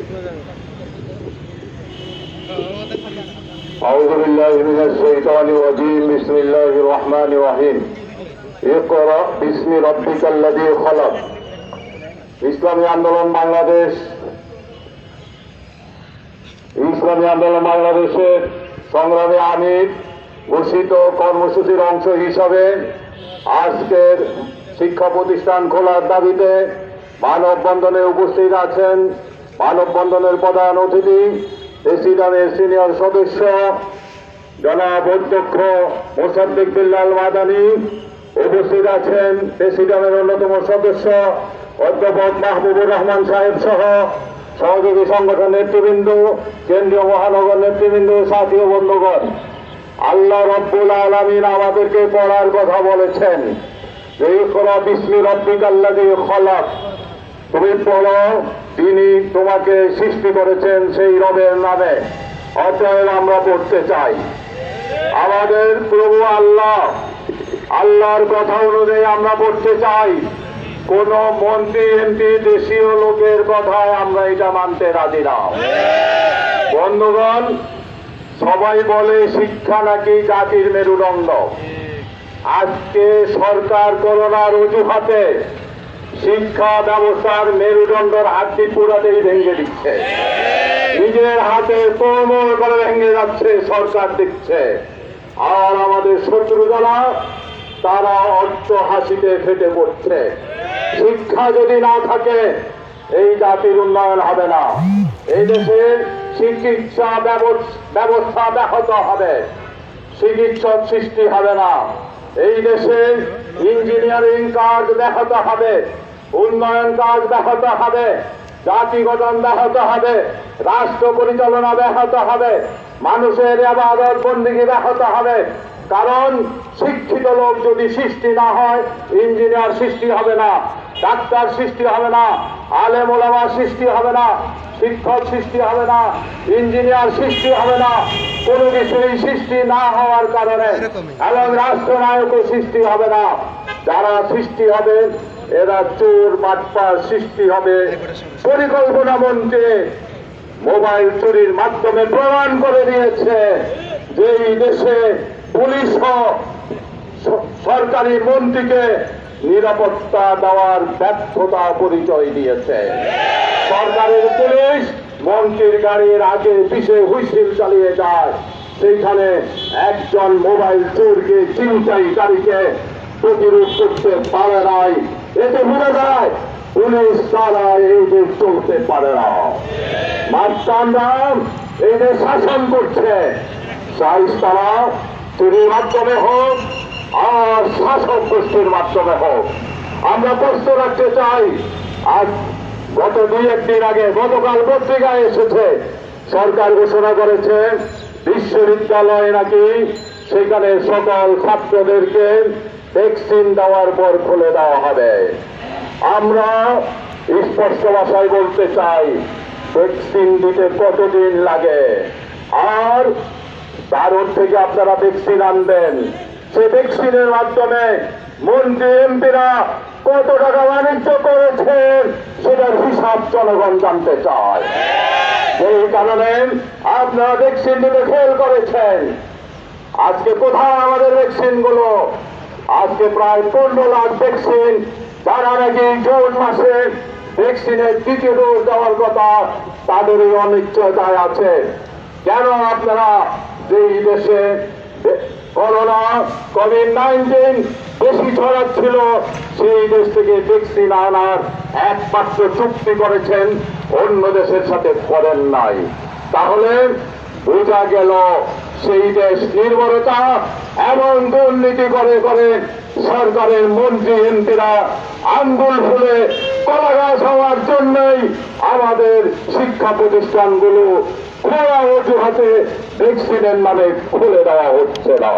أعوذ بالله من الشيطان الرجيم بسم الله الرحمن الرحيم اقرأ باسم ربك الذي خلق ইসলামী আন্দোলন বাংলাদেশের সংগ্রামী আমির ঘোষিত কর্মসূচির অংশ হিসাবে আজকের শিক্ষা প্রতিষ্ঠান খোলার দাবিতে মানববন্ধনে উপস্থিত আছেন মানববন্ধনের প্রধান অতিথি প্রেসিডেন্টের সিনিয়র সদস্য জনাব অধ্যক্ষ মোসাদ্দেক বিল্লাল মাদানী, উপস্থিত আছেন প্রেসিডেন্টের অন্যতম সদস্য অধ্যাপক মাহবুবুর রহমান সাহেব সহ সহযোগী সংগঠন নেতৃবৃন্দ, কেন্দ্রীয় মহানগর নেতৃবৃন্দ, সাথী ও বন্ধুগণ। আল্লাহ রাব্বুল আলামিন আমাদেরকে পড়ার কথা বলেছেন যে ইকরা বিসমি রাব্বিকাল্লাযী খলাক, তুমি পড়ো তিনি তোমাকে সৃষ্টি করেছেন সেই রবের নামে। অতএব আমরা পড়তে চাই আমাদের প্রভু আল্লাহর কথা অনুযায়ী আমরা পড়তে চাই। কোন মন্ত্রী এমপি দেশীয় লোকের কথায় আমরা এটা মানতে রাজি না। বন্ধুগণ, সবাই বলে শিক্ষা নাকি জাতির মেরুদণ্ড। আজকে সরকার করোনার অজুহাতে শিক্ষা ব্যবস্থার মেরুদণ্ডের হাতটি পুরাতেই ভেঙে দিচ্ছে, নিজের হাতে তোড়মোড় করে ভেঙে যাচ্ছে, সরকার দিচ্ছে। আর আমাদের শত্রু যারা তারা অর্থ হাসিতে ফেটে পড়ছে। শিক্ষা যদি না থাকে এই জাতির উন্নয়ন হবে না, এই দেশে চিকিৎসা ব্যবস্থা ব্যাহত হবে, চিকিৎসক সৃষ্টি হবে না, এই দেশে ইঞ্জিনিয়ারিং কাজ ব্যাহত হবে, উন্নয়ন কাজ ব্যাহত হবে, জাতি গঠন ব্যাহত হবে, রাষ্ট্র পরিচালনা ব্যাহত হবে, মানুষের ইবাদত বন্দেগী ব্যাহত হবে। কারণ শিক্ষিত লোক যদি সৃষ্টি না হয় ইঞ্জিনিয়ার সৃষ্টি হবে না, ডাক্তার সৃষ্টি হবে না, আলেম ওলামা সৃষ্টি হবে না, শিক্ষক সৃষ্টি হবে না, ইঞ্জিনিয়ার সৃষ্টি হবে না। কোনো কিছুই সৃষ্টি না হওয়ার কারণে এবং রাষ্ট্রনায়কও সৃষ্টি হবে না। যারা সৃষ্টি হবে এরা চোর বাটপার সৃষ্টি হবে। পরিকল্পনা মন্ত্রী মোবাইল চুরির মাধ্যমে প্রমাণ করে দিয়েছে যে এই দেশে পুলিশ সরকারি মন্ত্রীকে নিরাপত্তা দেওয়ার ব্যর্থতা পরিচয় দিয়েছে। সরকারের পুলিশ মন্ত্রীর গাড়ির আগে পিছে হুইসেল চালিয়ে যায়, সেইখানে একজন মোবাইল চোরকে ছিনতাইকারীকে প্রতিরোধ করতে পারে নাই। এতে বোঝা যায় পুলিশ তারা এই দেশ চলতে পারে না। মাস্টাররা এই দেশ শাসন করছে, তারা চুরির মাধ্যমে হোক আর শাসক গোষ্ঠীর মাধ্যমে হোক। আমরা প্রশ্ন রাখতে চাই, আজ গত 2-1 দিন আগে গতকাল পত্রিকায় এসেছে, সরকার ঘোষণা করেছে বিশ্ববিদ্যালয় নাকি সেখানে সকল ছাত্রদেরকে ভ্যাকসিন দেওয়ার পর খুলে দেওয়া হবে। আমরা স্পষ্ট ভাষায় বলতে চাই ভ্যাকসিন দিতে কতদিন লাগে, আর ভারত থেকে আপনারা ভ্যাকসিন আনবেন, সে ভ্যাকসিনের মাধ্যমে মন্ত্রী এমপিরা কত টাকা বাণিজ্য করেছেন সেটার হিসাব জনগণ জানতে চায়। এই কারণে আপনারা ভ্যাকসিন দিতে ফেল করেছেন। আজকে কোথায় আমাদের ভ্যাকসিন গুলো? আজকে প্রায় 15 লাখ ভ্যাকসিন, যারা নাকি জুন মাসে ভ্যাকসিনের দ্বিতীয় ডোজ দেওয়ার কথা, তাদের এই অনিশ্চয়তায় আছে। কেন আপনারা যেই দেশে করোনা কোভিড-19 বেশি ছড়াচ্ছিল সেই দেশ থেকে ভ্যাকসিন আনার একমাত্র চুক্তি করেছেন, অন্য দেশের সাথে করেন নাই? তাহলে বোঝা গেল সেই দেশ নির্ভরতা এমন দুর্নীতি করে করে সরকারের মন্ত্রী এমপিরা আঙ্গুল ফুলে কলা গাছ হওয়ার জন্যই আমাদের শিক্ষা প্রতিষ্ঠানগুলো খোলা অজুহাতে ভ্যাকসিনের নামে খুলে দেওয়া হচ্ছে না।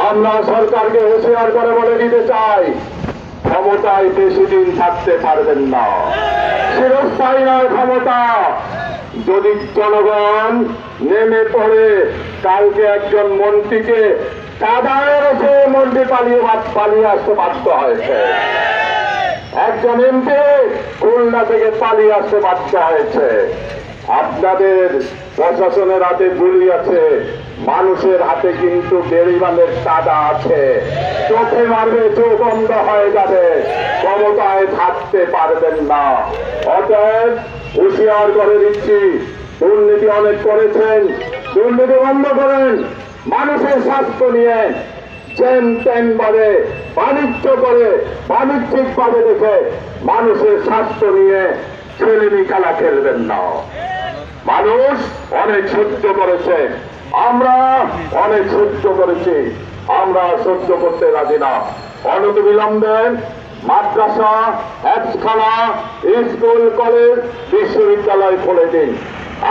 আমরা সরকারকে হুঁশিয়ার করে বলে দিতে চাই, ক্ষমতায় বেশি দিন থাকতে পারবেন না, চিরস্থায়ী নয় ক্ষমতা। যদি জনগণ নেমে পড়ে, কালকে একজন মন্ত্রীকে কাদায় রেখে মন্ত্রী পালিয়ে আসতে বাধ্য হয়েছে, একজন এমপি খুলনা থেকে পালিয়ে আসতে বাধ্য হয়েছে। আপনাদের প্রশাসনের হাতে গুলি আছে, মানুষের হাতে কিন্তু বেড়িবাঁধের কাদা আছে। চোখে মারবে, চোখ বন্ধ হয়ে যাবে, ক্ষমতায় থাকতে পারবেন না। অতএব হুঁশিয়ার করে দিচ্ছি, দুর্নীতি অনেক করেছেন, দুর্নীতি বন্ধ করেন। মানুষের স্বাস্থ্য নিয়ে চেন টেন ভাবে বাণিজ্য করে, বাণিজ্যিক ভাবে দেখে মানুষের স্বাস্থ্য নিয়ে ছেলেমি খেলা খেলবেন না। মানুষ অনেক সহ্য করেছে, আমরা অনেক সহ্য করেছি, আমরা সহ্য করতে রাজি না। অনতিবিলম্বে মাদ্রাসা, হ্যাফজখানা, স্কুল, কলেজ, বিশ্ববিদ্যালয় খুলে দিন।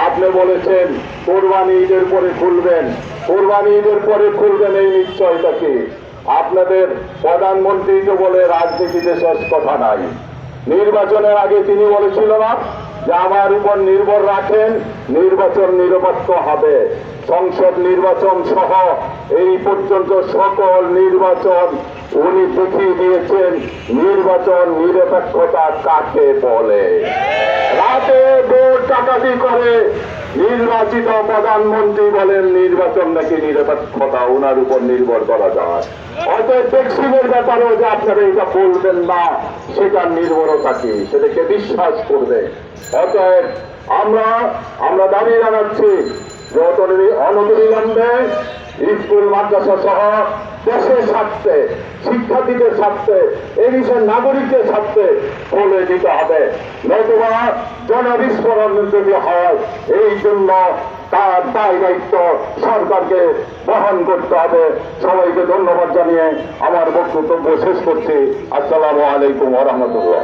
আপনি বলেছেন কোরবানি ঈদের পরে খুলবেন, কোরবানি ঈদের পরে খুলবেন, এই নিশ্চয়তা কি? আপনাদের প্রধানমন্ত্রী তো বলে রাজনীতিতে শেষ কথা নাই। নির্বাচনের আগে তিনি বলেছিল না যে আমার উপর নির্ভর রাখেন, নির্বাচন নিরপেক্ষ হবে। সংসদ নির্বাচন সহ এই পর্যন্ত সকল নির্বাচন উনি দেখিয়ে দিয়েছেন নির্বাচন নিরপেক্ষতা কাকে বলে। রাতে ভোট ডাকাতি করে নির্বাচিত প্রধানমন্ত্রী বলেন নির্বাচন নাকি নিরপেক্ষতা, ওনার উপর নির্ভর করা যায়। অতএব ভ্যাকসিনের ব্যাপারেও যে আপনারা এটা বলবেন না, সেটার নির্ভরতা কি, সেটাকে বিশ্বাস করবে। অতএব আমরা দাবি জানাচ্ছি যে অনতিবিলম্বে স্কুল, মাদ্রাসা সহ দেশের স্বার্থে, শিক্ষার্থীদের স্বার্থে, এই বিষয়ে নাগরিকদের স্বার্থে বলে দিতে হবে। নতুবা জনবিস্ফোরণ যদি হয়, এই জন্য তার দায় দায়িত্ব সরকারকে বহন করতে হবে। সবাইকে ধন্যবাদ জানিয়ে আমার বক্তব্য শেষ করছি। আসসালামু আলাইকুম ওয়া রাহমাতুল্লাহ।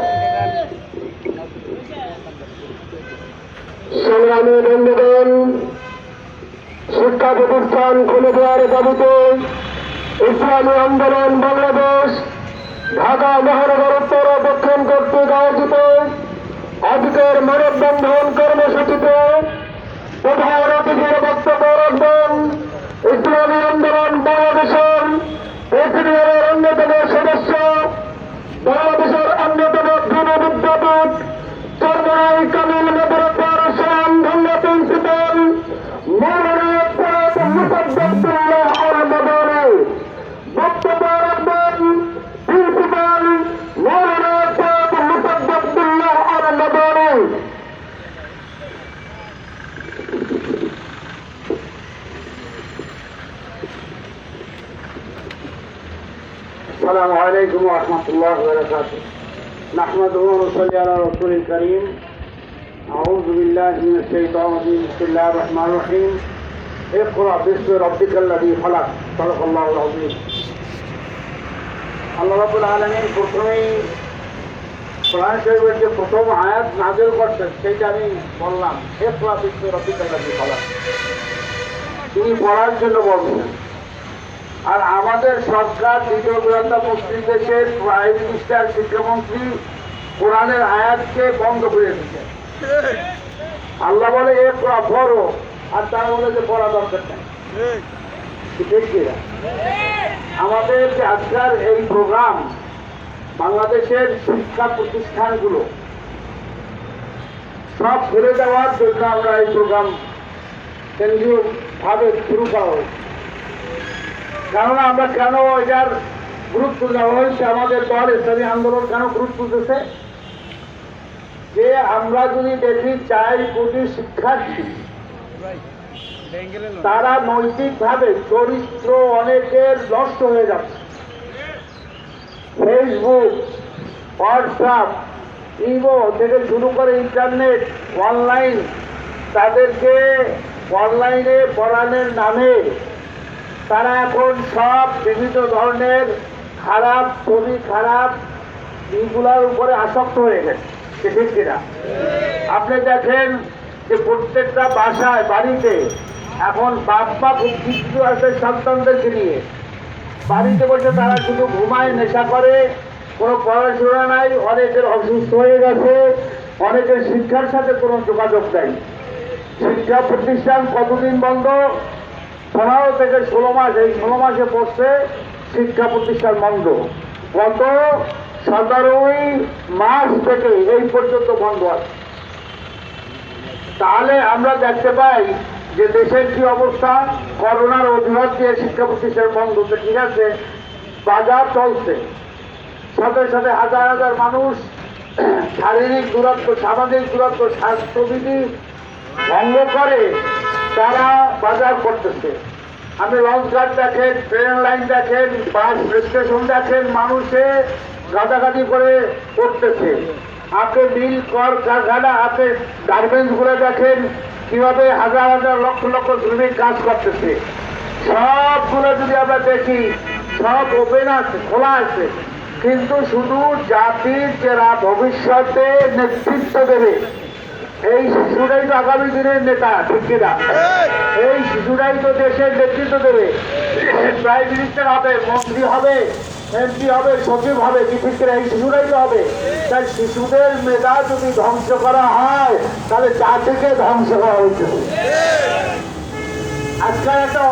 সংগ্রামী বন্ধুগণ, শিক্ষা প্রতিষ্ঠান খুলে দেওয়ার দাবিতে ইসলামী আন্দোলন বাংলাদেশ ঢাকা মহানগর উত্তর ও দক্ষিণ কর্তৃক আয়োজিত আজকের মানববন্ধন কর্মসূচিতে প্রধান অতিথির বক্তব্য রাখবেন ইসলামী আন্দোলন বাংলাদেশের প্রেসিডিয়ামের অন্যতম সদস্য, বাংলাদেশের অন্যতম যুব বিদ্যাপীঠ চরমরাই কামিল মেদরসার স্বনামধন্য প্রিন্সিপাল মৌলানা সৈয়দ মুসাদ্দেকুল্লাহ আল মাদানী। বক্তব্য রাখবেন প্রিন্সিপাল মৌলানা সৈয়দ মুসাদ্দেকুল্লাহ আল মাদানী। السلام عليكم ورحمة الله وبركاته. نحمده ونصلي على رسول الكريم. أعوذ بالله من الشيطان الرجيم. بسم الله الرحمن الرحيم. اقرأ باسم ربك الذي خلق. صدق الله العظيم. আল্লাহ রাব্বুল আলামিন প্রথমেই কোরআন শরীফের যে প্রথম আয়াত নাযিল করছেন সেইটা আমি বললাম, ইকরা বিসমি রাব্বিকাল লাযী খালাক। তিনি পড়ার জন্য বলছেন। আর আমাদের সরকার দ্বিতীয় গোলান্দা মুসলিম দেশের প্রাইম মিনিস্টার, শিক্ষামন্ত্রী কোরআনের আয়াতকে বন্ধ করে দিচ্ছেন। আল্লাহ বলে এ পড়ো, আর তার বলে যে পড়া দরকার নেই। ঠিক কিনা? আমাদের যে আজকাল এই প্রোগ্রাম, বাংলাদেশের শিক্ষা প্রতিষ্ঠানগুলো সব ফিরে দেওয়ার জন্য আমরা এই প্রোগ্রাম কেন্দ্রীয় ভাবে শুরু করা হয়েছে। কেননা আমরা কেন এটার গুরুত্ব দেওয়া হয়েছে, আমাদের দল ইসলামী আন্দোলন কেন গুরুত্ব দিতেছে, যে আমরা যদি দেখি 4 কোটি শিক্ষার্থী তারা নৈতিকভাবে চরিত্র অনেকের নষ্ট হয়ে যাচ্ছে। ফেসবুক, হোয়াটসঅ্যাপ, ইমো থেকে শুরু করে ইন্টারনেট, অনলাইন, তাদেরকে অনলাইনে পড়ানোর নামে তারা এখন সব বিভিন্ন ধরনের খারাপ ছবি, খারাপ এইগুলার উপরে আসক্ত হয়ে গেছে। ঠিক কিনা? আপনি দেখেন যে প্রত্যেকটা বাসায়, বাড়িতে এখন বাপ মা খুব কিছু আছে সন্তানদেরকে নিয়ে বাড়িতে বসে তারা শুধু ঘুমায়, নেশা করে, কোনো পড়াশোনা নাই, অনেকের অসুস্থ হয়ে গেছে, অনেকের শিক্ষার সাথে কোনো যোগাযোগ নাই। শিক্ষা প্রতিষ্ঠান কতদিন বন্ধ? 15 থেকে 16 মাস। এই 16 মাসে পড়ছে শিক্ষা প্রতিষ্ঠান বন্ধ। গত 17ই মাস থেকে এই পর্যন্ত বন্ধ আছে। তাহলে আমরা দেখতে পাই যে দেশের কি অবস্থা। করোনার অজুহাত দিয়ে শিক্ষা প্রতিষ্ঠান বন্ধ হচ্ছে, ঠিক আছে, বাজার চলছে, সাথে সাথে হাজার হাজার মানুষ শারীরিক দূরত্ব, সামাজিক দূরত্ব, স্বাস্থ্যবিধি ভঙ্গ করে তারা বাজার করতেছে। আপনি লঞ্চঘাট দেখেন, ট্রেন লাইন দেখেন, বাস স্টেশন দেখেন, মানুষে গাদাগাদি করে করতেছে। আপনি মিল, কল কারখানা, আপনি গার্মেন্টসগুলো দেখেন কিভাবে হাজার হাজার লক্ষ লক্ষ শ্রমিক কাজ করতেছে। সবগুলো যদি আমরা দেখি সব ওপেন আছে, খোলা আছে, কিন্তু শুধু জাতির যারা ভবিষ্যতে নেতৃত্ব দেবে এই শিশুরাই তো আগামী দিনের নেতা। ঠিক কিনা? এই শিশুরাই তো দেশের নেতৃত্ব দেবে, প্রাইম মিনিস্টার হবে, মন্ত্রী হবে, এমপি হবে, সচিব হবে। কি ঠিক কিনা? এই শিশুরাই তো হবে। তাই শিশুদের মেধা যদি ধ্বংস করা হয় তাহলে জাতিকে ধ্বংস করা হচ্ছে। আজকাল একটা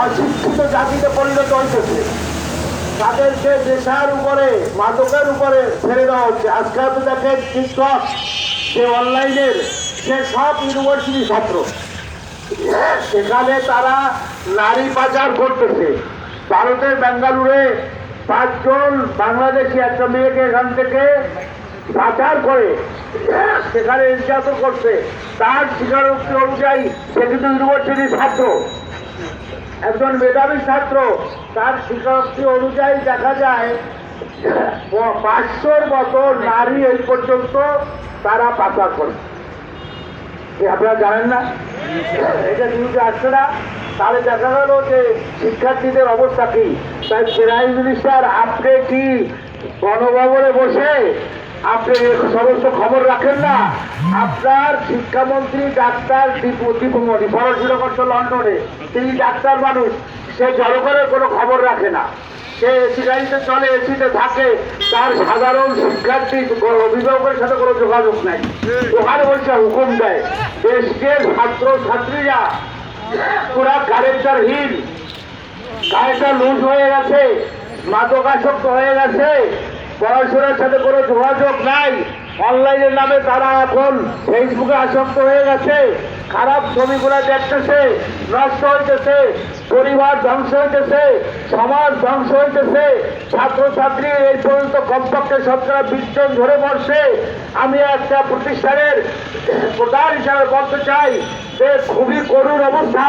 অশিক্ষিত জাতিতে পরিণত হইতেছে, তাদেরকে নেশার উপরে, মাদকের উপরে ছেড়ে দেওয়া হচ্ছে। আজকাল তো দেখেন টিকটক, যে অনলাইনের, সে সব ইউনিভার্সিটি ছাত্র, সেখানে তারা নারী পাচার করতেছে। ভারতের বেঙ্গালুরে 5 জন বাংলাদেশি একটা মেয়েকে এখান থেকে পাচার করে সেখানে নির্যাতন করছে। তার স্বীকারোক্তি অনুযায়ী সে কিন্তু ইউনিভার্সিটির ছাত্র, একজন মেধাবী ছাত্র। তার স্বীকারোক্তি অনুযায়ী দেখা যায় 500-র মতো নারী এই পর্যন্ত তারা পাচার করে। আপনারা জানেন না? এটা নিউজে আসছে না? তাহলে দেখা গেল যে শিক্ষার্থীদের অবস্থা কি। তাই প্রাইম মিনিস্টার, আপনি কি গণভবনে বসে আপনি সমস্ত খবর রাখেন না? আপনার শিক্ষামন্ত্রী ডাক্তার দীপুমণি পড়াশোনা করছে লন্ডনে, তিনি ডাক্তার মানুষ, সে জনগণের কোনো খবর রাখে না। সে এসি গাড়িতে চলে, এসিতে থাকে, তার সাধারণ শিক্ষার্থী অভিভাবকের সাথে কোনো যোগাযোগ নাই। ওখানে বলছে হুকুম দেয়। দেশের ছাত্র ছাত্রীরা পুরা ক্যারেক্টারহীন, ক্যারেক্টার লুজ হয়ে গেছে, মাদকাসক্ত হয়ে গেছে, পড়াশোনার সাথে কোনো যোগাযোগ নাই। অনলাইনের নামে তারা এখন ফেসবুকে আসক্ত হয়ে গেছে, খারাপ ছবিগুলো দেখতেছে, নষ্ট হইতেছে, পরিবার ধ্বংস হইতেছে, সমাজ ধ্বংস হইতেছে। ছাত্রছাত্রী এই পর্যন্ত কমপক্ষে 20 জন ধরে পড়ছে। আমি একটা প্রতিষ্ঠানের প্রধান হিসাবে বলতে চাই যে খুবই করুণ অবস্থা।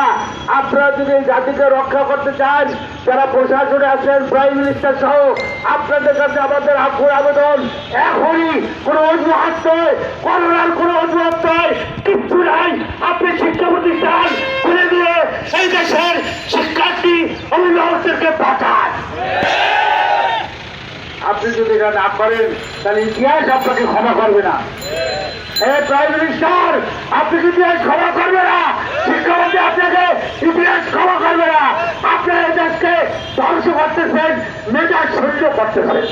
আপনারা যদি এই জাতিকে রক্ষা করতে চান, যারা প্রশাসনে আছেন, প্রাইম মিনিস্টার সহ, আপনাদের কাছে আমাদের আকুল আবেদন, এখনই কোনো অজুহাত নয়, করোনার কোনো অজুহাত নয়, কিচ্ছু নাই, আপনি শিক্ষা প্রতিষ্ঠান খুলে দিয়ে এই দেশের শিক্ষার্থী অভিভাবকদেরকে পাঠান। আপনি যদি এটা না করেন তাহলে ইতিহাস আপনাকে ক্ষমা করবে না। প্রাইম মিনিস্টার, আপনি ইতিহাস ক্ষমা করবে না, শিক্ষামন্ত্রী আপনাকে ইতিহাস ক্ষমা করবে না। আপনারা এই দেশকে ধ্বংস করতেছেন, মেজাজ শূন্য করতেছেন।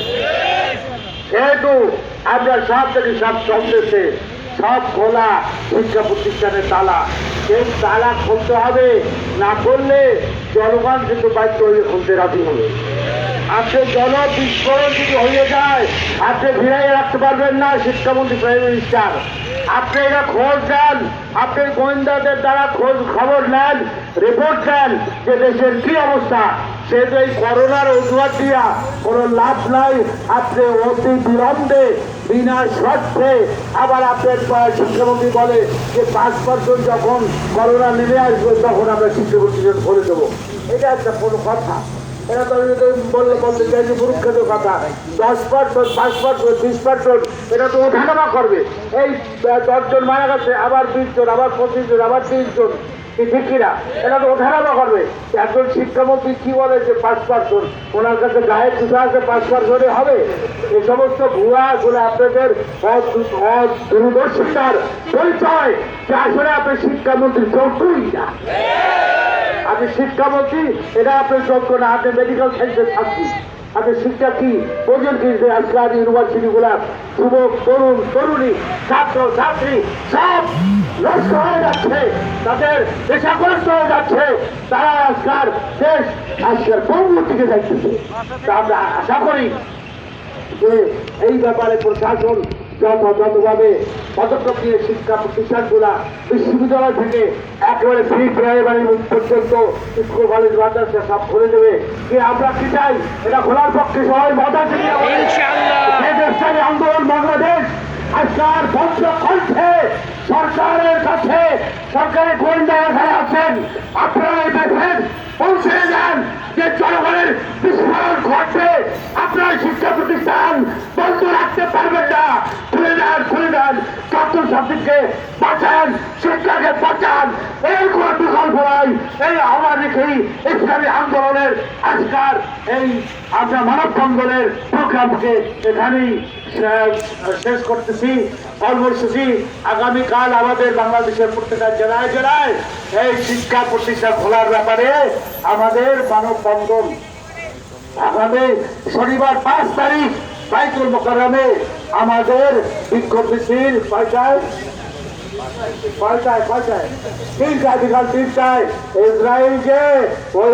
যেহেতু আমরা সব থেকে সব চলতেছে, সব খোলা শিক্ষা প্রতিষ্ঠানের তালা, সেই তালা খুলতে হবে, না করলে জনগণ কিন্তু বাধ্য হয়ে খুলতে রাজি হবে। আপনি জনবিস্ফোরণ যদি হয়ে যায়, আপনি ফিরাই রাখতে পারবেন না শিক্ষামন্ত্রী, প্রাইম মিনিস্টার। আপনি এটা খোঁজ দেন, আপনি গোয়েন্দাদের দ্বারা খোঁজ খবর নেন, রিপোর্ট দেন যে দেশের কি অবস্থা। সেহেতু এই করোনার অজুহাত দিয়া কোনো লাভ নাই। আপনি অতি বিলম্বে বিনা শর্তে আবার আপনার শিক্ষামন্ত্রী বলে যে 5% যখন করোনা নেমে আসবে তখন আমরা শিক্ষা প্রতিষ্ঠান করে দেবো। এটা একটা কোনো কথা? এটা তো বললে বলতে চাই যে মুরুক্ষেত কথা। 10%, 5%, 20% এটা তো ওঠানামা করবে। এই 10 জন মারা গেছে, আবার 20 জন, আবার 25 জন, আবার 30 জন, কি ঠিক কিনা? এটা তো ওঠানামা করবে। একজন শিক্ষামন্ত্রী কি বলে যে 5%, ওনার কাছে গায়ে কিছু আছে 5% হবে? এই সমস্ত ভুয়া আসলে আপনাদের দূরদর্শিতার পরিচয় যে আসলে আপনি শিক্ষামন্ত্রী যোগ্যই না। আপনি শিক্ষামন্ত্রী, এটা আপনার যোগ্য না। আপনি মেডিকেল সায়েন্সের ছাত্রী, আপনি শিক্ষা কি বোঝেন কি? যে আজকাল ইউনিভার্সিটিগুলা যুবক, তরুণ, তরুণী, ছাত্র, ছাত্রী সব নষ্ট হয়ে যাচ্ছে, তাদের পেশাগ্রস্ত হয়ে যাচ্ছে, তারা আজকাল দেশ আজকাল পঙ্গুর দিকে যাইতেছে। তা আমরা আশা করি যে এই ব্যাপারে প্রশাসন যথাযথভাবে পদক্ষেপ নিয়ে শিক্ষা প্রতিষ্ঠানগুলা বিশ্ববিদ্যালয় থেকে একেবারে ফ্রি প্রাইমারি পর্যন্ত স্কুল, কলেজ, মাদ্রাসা সব খুলে দেবে। কি আমরা কি চাই? এটা খোলার পক্ষে সবাই মত আছে কিনা? দেশটাই আন্দোলন বাংলাদেশ আজকাল বন্ধ কণ্ঠে সরকারের কাছে, সরকারের গোয়েন্দা এখানে আছেন, আপনারা এই দেখেন পৌঁছে যান যে জনগণের বিস্ফোরণ ঘটবে। আপনার শিক্ষা প্রতিষ্ঠান বন্ধ রাখতে পারবেন না। খুলে দেন, খুলে দেন, ছাত্রছাত্রীকে বাঁচান, শিক্ষাকে বাঁচান। এর কোন বিকল্প নাই। এই আহ্বান রেখেই ইসলামী আন্দোলনের আজকাল এই আমরা মানব বন্ধনের প্রোগ্রামকে এখানেই শেষ করতেছি। কর্মসূচি আগামীকাল আমাদের বাংলাদেশের প্রত্যেকটা জেলায় জেলায় এই শিক্ষা প্রতিষ্ঠান খোলার ব্যাপারে আমাদের মানববন্ধন আগামী শনিবার 5 তারিখ বাইতুল মোকাররমে আমাদের বিক্ষোভ মিছিল 5টায় 3টায় বিকাল 3টায় ইসরায়েলকে